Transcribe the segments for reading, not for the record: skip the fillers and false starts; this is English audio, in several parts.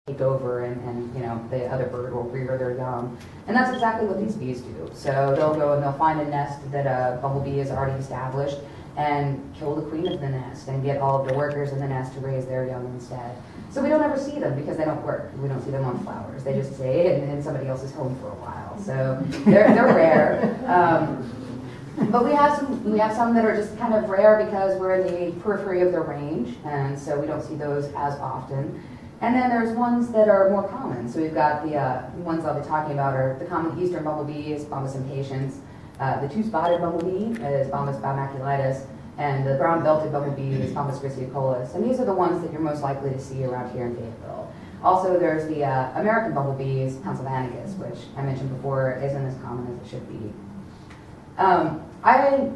take over and you know, the other bird will rear their young. And that's exactly what these bees do. So they'll go and they'll find a nest that a bumblebee has already established and kill the queen of the nest and get all of the workers in the nest to raise their young instead. So we don't ever see them because they don't work. We don't see them on flowers. They just stay in somebody else's home for a while. So they're rare. But we have some that are just kind of rare because we're in the periphery of their range, and so we don't see those as often. And then there's ones that are more common. So we've got the ones I'll be talking about are the common eastern bumblebee, Bombus impatiens. The two-spotted bumblebee is Bombus bimaculatus, and the brown-belted bumblebee is Bombus griseicollis. And these are the ones that you're most likely to see around here in Fayetteville. Also, there's the American bumblebees, Pennsylvanicus, which I mentioned before isn't as common as it should be.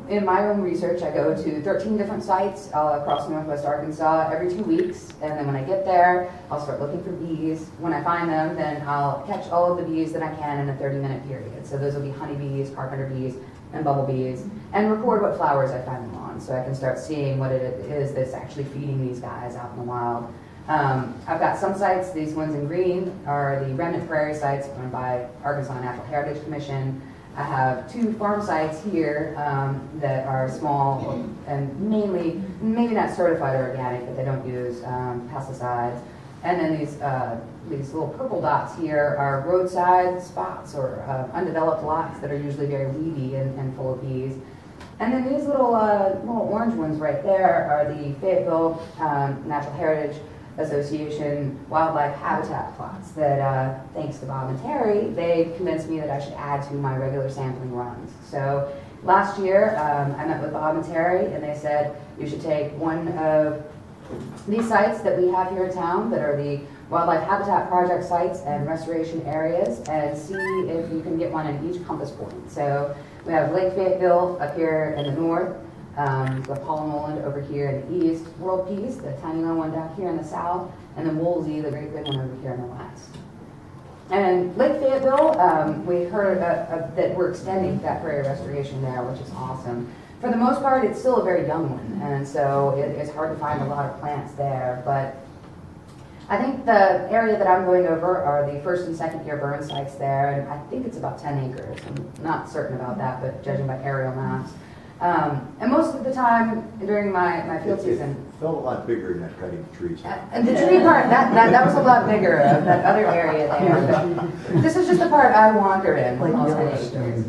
In my own research, I go to 13 different sites all across northwest Arkansas every 2 weeks, and then when I get there, I'll start looking for bees. When I find them, then I'll catch all of the bees that I can in a 30-minute period. So those will be honeybees, carpenter bees, and bumblebees, and record what flowers I find them on, so I can start seeing what it is that's actually feeding these guys out in the wild. I've got some sites, these ones in green are the remnant prairie sites run by Arkansas Natural Heritage Commission. I have 2 farm sites here that are small and mainly, maybe not certified organic, but they don't use pesticides. And then these little purple dots here are roadside spots or undeveloped lots that are usually very weedy and full of bees. And then these little orange ones right there are the Fayetteville Natural Heritage Association wildlife habitat plots that, thanks to Bob and Terry, they convinced me that I should add to my regular sampling runs. So last year, I met with Bob and Terry, and they said you should take one of these sites that we have here in town that are the Wildlife Habitat Project sites and restoration areas and see if you can get one in each compass point. So we have Lake Fayetteville up here in the north, the Noland over here in the east, World Peace, the tiny little one down here in the south, and then Woolsey, the great big one over here in the west. And Lake Fayetteville, we heard that we're extending that prairie restoration there, which is awesome. For the most part, it's still a very young one, and so it's hard to find a lot of plants there, but I think the area that I'm going over are the 1st and 2nd year burn sites there, and I think it's about 10 acres. I'm not certain about that, but judging by aerial maps. And most of the time during my field season, it felt a lot bigger than that cutting trees. And the tree part, that was a lot bigger of that other area there. But this is just the part I wander in, like all 10 acres.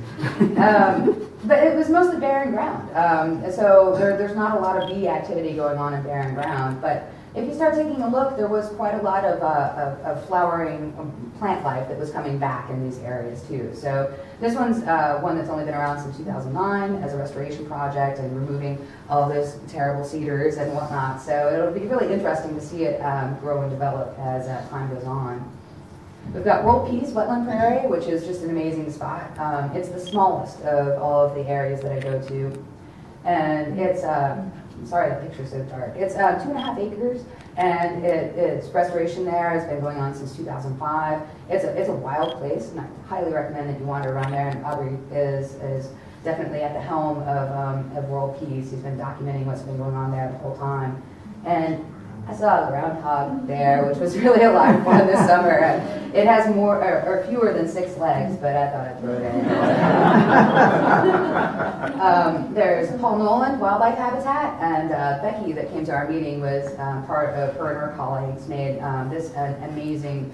But it was mostly barren ground. So there's not a lot of bee activity going on in barren ground. But if you start taking a look, there was quite a lot of flowering plant life that was coming back in these areas too. So this one's one that's only been around since 2009 as a restoration project and removing all those terrible cedars and whatnot. So it'll be really interesting to see it grow and develop as time goes on. We've got World Peace Wetland Prairie, which is just an amazing spot. It's the smallest of all of the areas that I go to. And it's, sorry, the picture's so dark. It's 2.5 acres, and its restoration there has been going on since 2005. It's a wild place, and I highly recommend that you wander around there. And Aubrey is definitely at the helm of World Peace. He's been documenting what's been going on there the whole time. And I saw a groundhog there, which was really a lot of fun this summer. It has more or fewer than 6 legs, but I thought I'd throw it in. There's Paul Noland Wildlife Habitat, and Becky that came to our meeting was part of her and her colleagues made this an amazing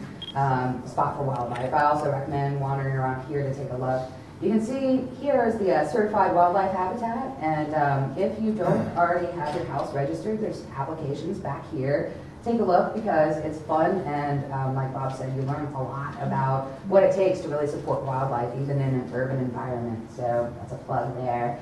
spot for wildlife. I also recommend wandering around here to take a look. You can see here is the certified wildlife habitat, and if you don't already have your house registered, there's applications back here. Take a look because it's fun, and like Bob said, you learn a lot about what it takes to really support wildlife, even in an urban environment. So that's a plug there.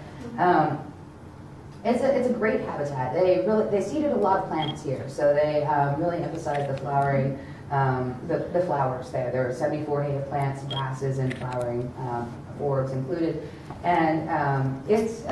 It's a great habitat. They seeded a lot of plants here, so they really emphasize the flowering, the flowers there. There are 74 native plants, grasses, and flowering forbs included, and it's